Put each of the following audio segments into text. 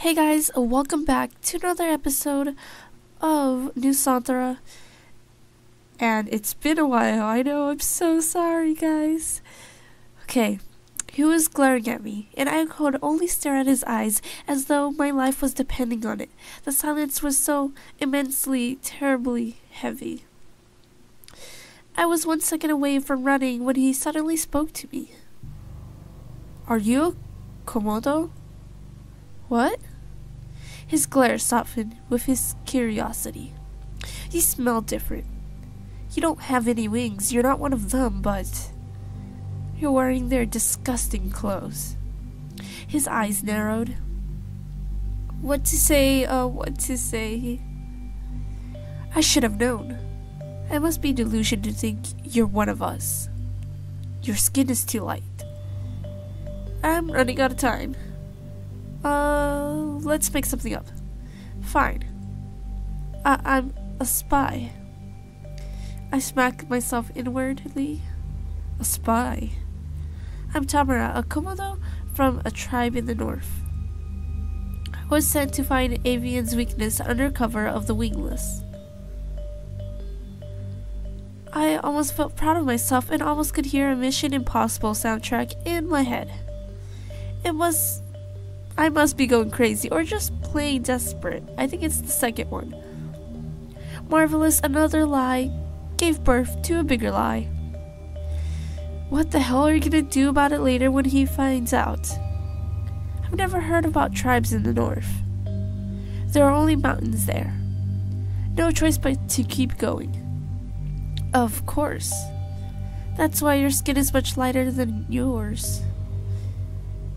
Hey guys, welcome back to another episode of Nusantara. And it's been a while, I know, I'm so sorry guys. Okay, he was glaring at me, and I could only stare at his eyes as though my life was depending on it. The silence was so immensely, terribly heavy. I was 1 second away from running when he suddenly spoke to me. Are you a Komodo? What? His glare softened with his curiosity. You smell different. You don't have any wings, you're not one of them, but you're wearing their disgusting clothes. His eyes narrowed. What to say? I should have known. I must be delusioned to think you're one of us. Your skin is too light. I'm running out of time. Let's make something up. Fine. I'm a spy. I smacked myself inwardly. A spy. I'm Tamara, a Komodo from a tribe in the north. I was sent to find avian's weakness under cover of the wingless. I almost felt proud of myself and almost could hear a Mission Impossible soundtrack in my head. I must be going crazy or just plain desperate. I think it's the second one. Marvelous, another lie gave birth to a bigger lie. What the hell are you gonna do about it later when he finds out? I've never heard about tribes in the north. There are only mountains there. No choice but to keep going. Of course. That's why your skin is much lighter than yours.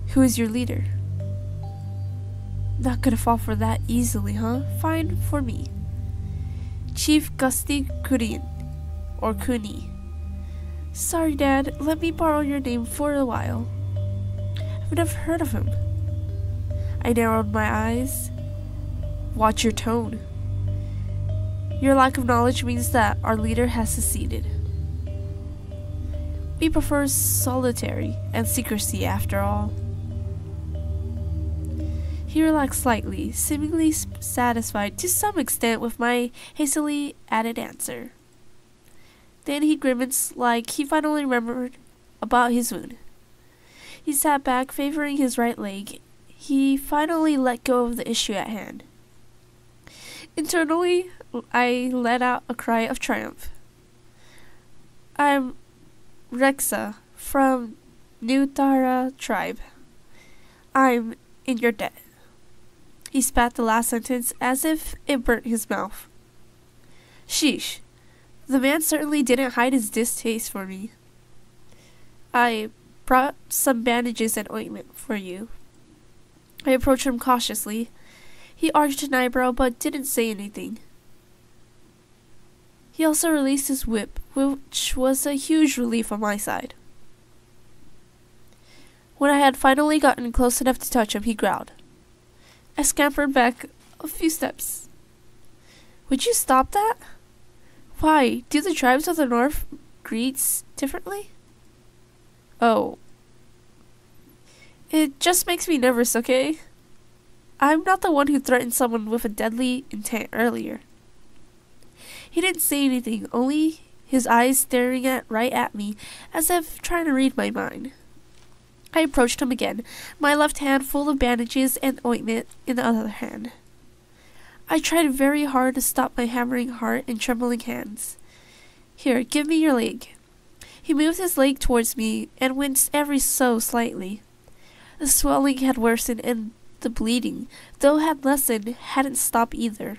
Who is your leader? Not gonna fall for that easily, huh? Fine for me. Chief Gusty Kurin, or Kuni. Sorry, Dad, let me borrow your name for a while. I've never heard of him. I narrowed my eyes. Watch your tone. Your lack of knowledge means that our leader has seceded. We prefer solitary and secrecy after all. He relaxed slightly, seemingly satisfied to some extent with my hastily added answer. Then he grimaced like he finally remembered about his wound. He sat back, favoring his right leg. He finally let go of the issue at hand. Internally, I let out a cry of triumph. I'm Rexa from Nusantara tribe. I'm in your debt. He spat the last sentence as if it burnt his mouth. Sheesh. The man certainly didn't hide his distaste for me. I brought some bandages and ointment for you. I approached him cautiously. He arched an eyebrow but didn't say anything. He also released his whip, which was a huge relief on my side. When I had finally gotten close enough to touch him, he growled. I scampered back a few steps. Would you stop that? Why? Do the tribes of the north greet differently? Oh. It just makes me nervous, okay? I'm not the one who threatened someone with a deadly intent earlier. He didn't say anything, only his eyes staring right at me, as if trying to read my mind. I approached him again, my left hand full of bandages and ointment in the other hand. I tried very hard to stop my hammering heart and trembling hands. Here, give me your leg. He moved his leg towards me and winced ever so slightly. The swelling had worsened and the bleeding, though had lessened, hadn't stopped either.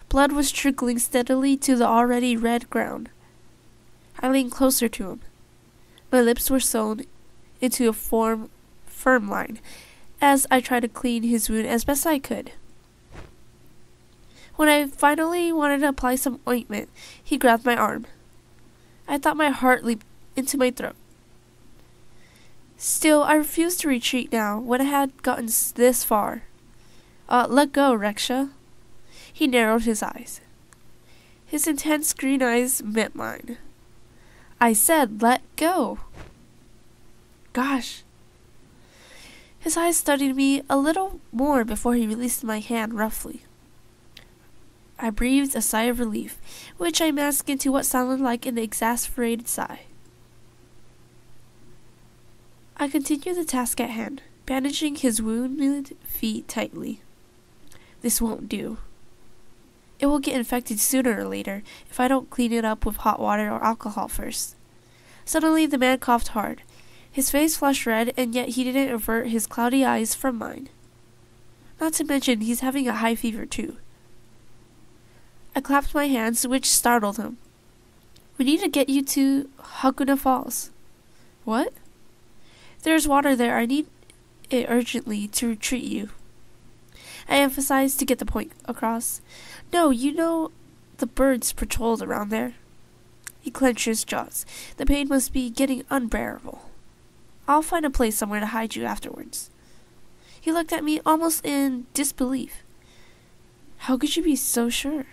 Blood was trickling steadily to the already red ground. I leaned closer to him. My lips were sewn into a firm line, as I tried to clean his wound as best I could. When I finally wanted to apply some ointment, he grabbed my arm. I thought my heart leaped into my throat. Still, I refused to retreat now, when I had gotten this far. Let go, Reksha. He narrowed his eyes. His intense green eyes met mine. I said, let go. Gosh. His eyes studied me a little more before he released my hand roughly. I breathed a sigh of relief, which I masked into what sounded like an exasperated sigh. I continued the task at hand, bandaging his wounded feet tightly. This won't do. It will get infected sooner or later if I don't clean it up with hot water or alcohol first. Suddenly the man coughed hard. His face flushed red, and yet he didn't avert his cloudy eyes from mine. Not to mention he's having a high fever too. I clapped my hands, which startled him. We need to get you to Hakuna Falls. What? There's water there. I need it urgently to treat you. I emphasized to get the point across. No, you know the birds patrolled around there. He clenched his jaws. The pain must be getting unbearable. I'll find a place somewhere to hide you afterwards. He looked at me almost in disbelief. How could you be so sure?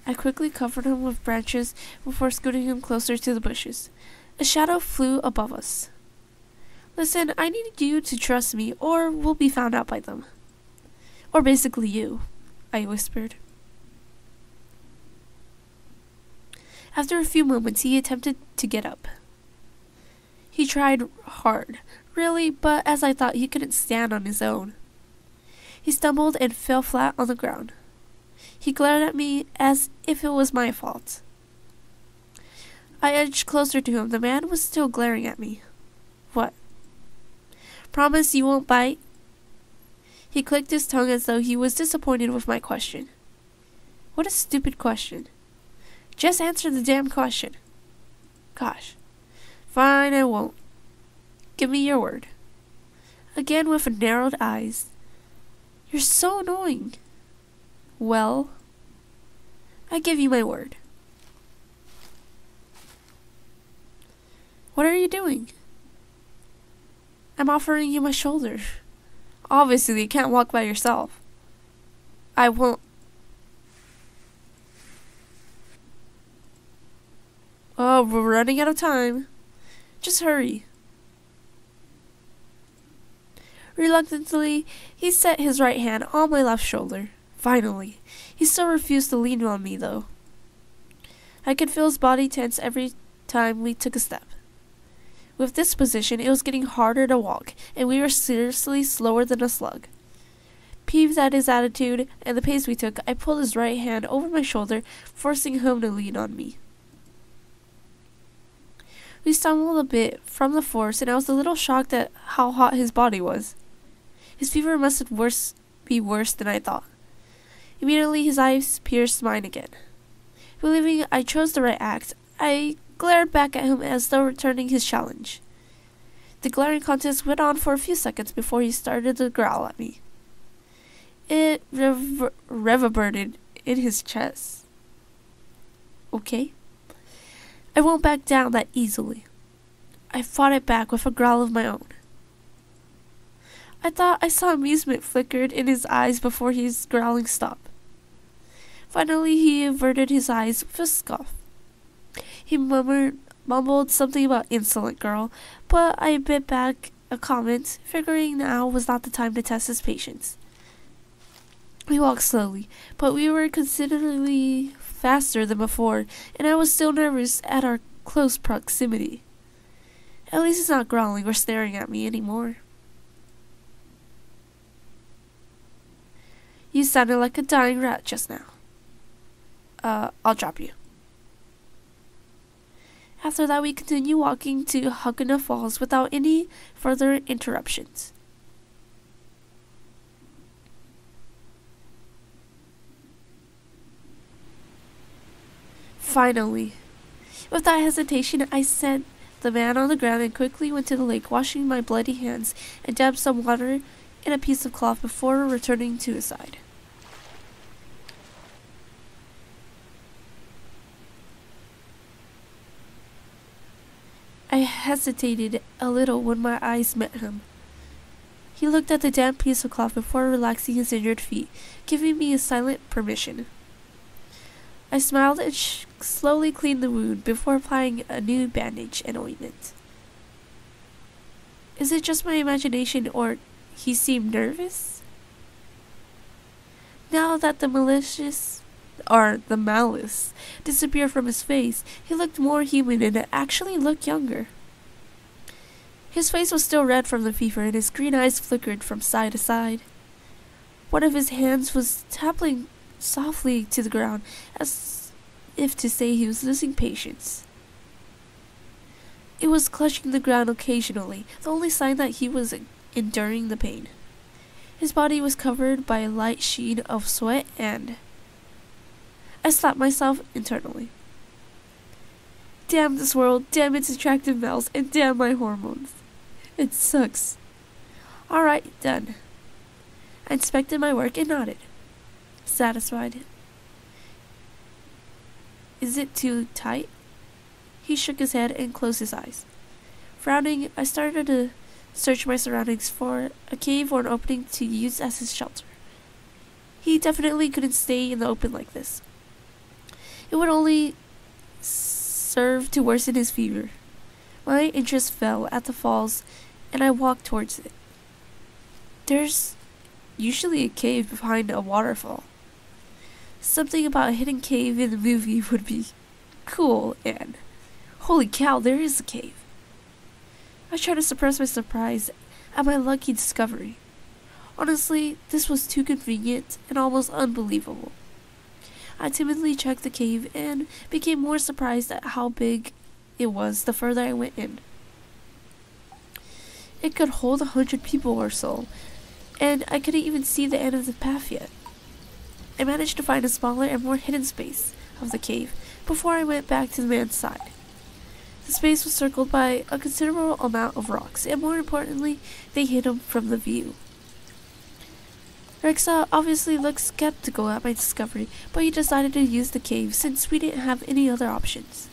I quickly covered him with branches before scooting him closer to the bushes. A shadow flew above us. Listen, I need you to trust me, or we'll be found out by them. Or basically you, I whispered. After a few moments, he attempted to get up. He tried hard, really, but as I thought, he couldn't stand on his own. He stumbled and fell flat on the ground. He glared at me as if it was my fault. I edged closer to him. The man was still glaring at me. What? Promise you won't bite? He clicked his tongue as though he was disappointed with my question. What a stupid question. Just answer the damn question. Gosh. Fine, I won't. Give me your word. Again with narrowed eyes. You're so annoying. Well, I give you my word. What are you doing? I'm offering you my shoulder. Obviously, you can't walk by yourself. I won't. Oh, we're running out of time. Just hurry. Reluctantly, he set his right hand on my left shoulder. Finally, he still refused to lean on me, though. I could feel his body tense every time we took a step. With this position, it was getting harder to walk, and we were seriously slower than a slug. Peeved at his attitude and the pace we took, I pulled his right hand over my shoulder, forcing him to lean on me. We stumbled a bit from the force, and I was a little shocked at how hot his body was. His fever must be worse than I thought. Immediately, his eyes pierced mine again. Believing I chose the right act, I glared back at him as though returning his challenge. The glaring contest went on for a few seconds before he started to growl at me. It reverberated in his chest. Okay. I won't back down that easily. I fought it back with a growl of my own. I thought I saw amusement flickered in his eyes before his growling stopped. Finally, he averted his eyes with a scoff. He mumbled something about insolent girl, but I bit back a comment, figuring now was not the time to test his patience. We walked slowly, but we were considerably faster than before, and I was still nervous at our close proximity. At least he's not growling or staring at me anymore. You sounded like a dying rat just now. I'll drop you. After that, we continued walking to Hakuna Falls without any further interruptions. Finally, without hesitation, I set the man on the ground and quickly went to the lake, washing my bloody hands and dabbed some water in a piece of cloth before returning to his side. I hesitated a little when my eyes met him. He looked at the damp piece of cloth before relaxing his injured feet, giving me a silent permission. I smiled and slowly cleaned the wound before applying a new bandage and ointment. Is it just my imagination, or he seemed nervous? Now that the malice disappeared from his face, he looked more human and actually looked younger. His face was still red from the fever, and his green eyes flickered from side to side. One of his hands was tapping softly to the ground, as if to say he was losing patience. It was clutching the ground occasionally, the only sign that he was enduring the pain. His body was covered by a light sheen of sweat, and I slapped myself internally. Damn this world, damn its attractive males, and damn my hormones. It sucks. Alright, done. I inspected my work and nodded, satisfied. Is it too tight? He shook his head and closed his eyes. Frowning, I started to search my surroundings for a cave or an opening to use as his shelter. He definitely couldn't stay in the open like this. It would only serve to worsen his fever. My interest fell at the falls, and I walked towards it. There's usually a cave behind a waterfall. Something about a hidden cave in the movie would be cool, and holy cow, there is a cave. I tried to suppress my surprise at my lucky discovery. Honestly, this was too convenient and almost unbelievable. I timidly checked the cave and became more surprised at how big it was the further I went in. It could hold 100 people or so, and I couldn't even see the end of the path yet. I managed to find a smaller and more hidden space of the cave before I went back to the man's side. The space was circled by a considerable amount of rocks, and more importantly, they hid him from the view. Rexa obviously looked skeptical at my discovery, but he decided to use the cave since we didn't have any other options.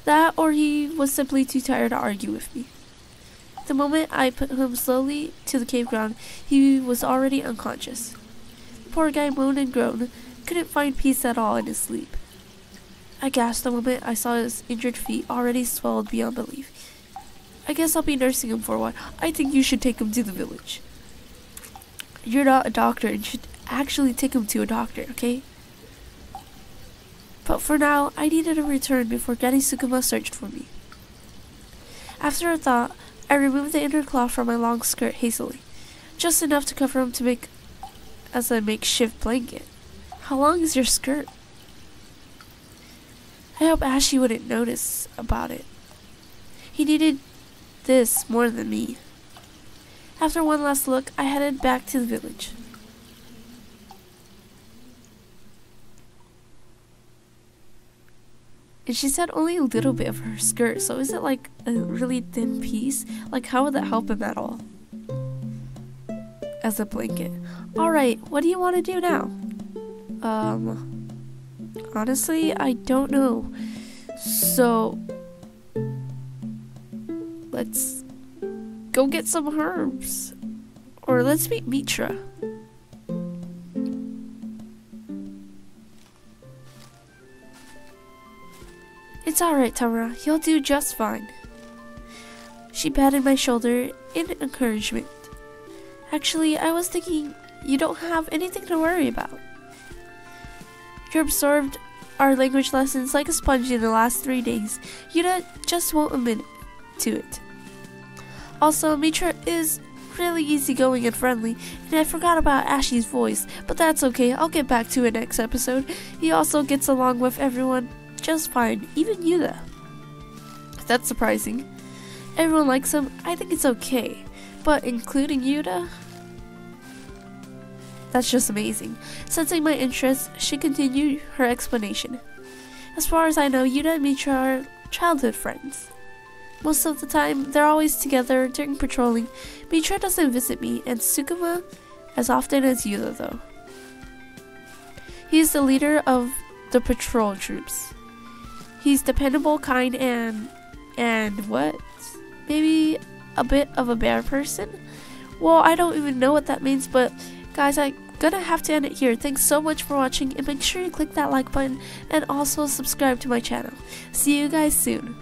That, or he was simply too tired to argue with me. The moment I put him slowly to the cave ground, he was already unconscious. The poor guy moaned and groaned, couldn't find peace at all in his sleep. I gasped the moment I saw his injured feet already swelled beyond belief. I guess I'll be nursing him for a while. I think you should take him to the village. You're not a doctor and should actually take him to a doctor, okay? But for now, I needed a return before getting Sukuma searched for me. After a thought, I removed the inner cloth from my long skirt hastily, just enough to cover him to make as a makeshift blanket. How long is your skirt? I hope Ashy wouldn't notice about it. He needed this more than me. After one last look, I headed back to the village. And she said only a little bit of her skirt, so is it like a really thin piece? Like, how would that help him at all? As a blanket. Alright, what do you want to do now? Honestly, I don't know. So, let's go get some herbs. Or let's meet Mitra. It's alright, Tamara. You'll do just fine. She patted my shoulder in encouragement. Actually, I was thinking you don't have anything to worry about. You absorbed our language lessons like a sponge in the last 3 days. You just won't admit to it. Also, Mitra is really easygoing and friendly, and I forgot about Ashy's voice, but that's okay. I'll get back to it next episode. He also gets along with everyone just fine, even Yuda. That's surprising. Everyone likes him. I think it's okay, but including Yuda? That's just amazing. Sensing my interest, she continued her explanation. As far as I know, Yuda and Mitra are childhood friends. Most of the time, they're always together during patrolling. Mitra doesn't visit me, and Sukuma as often as Yuda, though. He's the leader of the patrol troops. He's dependable, kind, and what? Maybe a bit of a bear person? Well, I don't even know what that means, but guys, I'm gonna have to end it here. Thanks so much for watching, and make sure you click that like button and also subscribe to my channel. See you guys soon.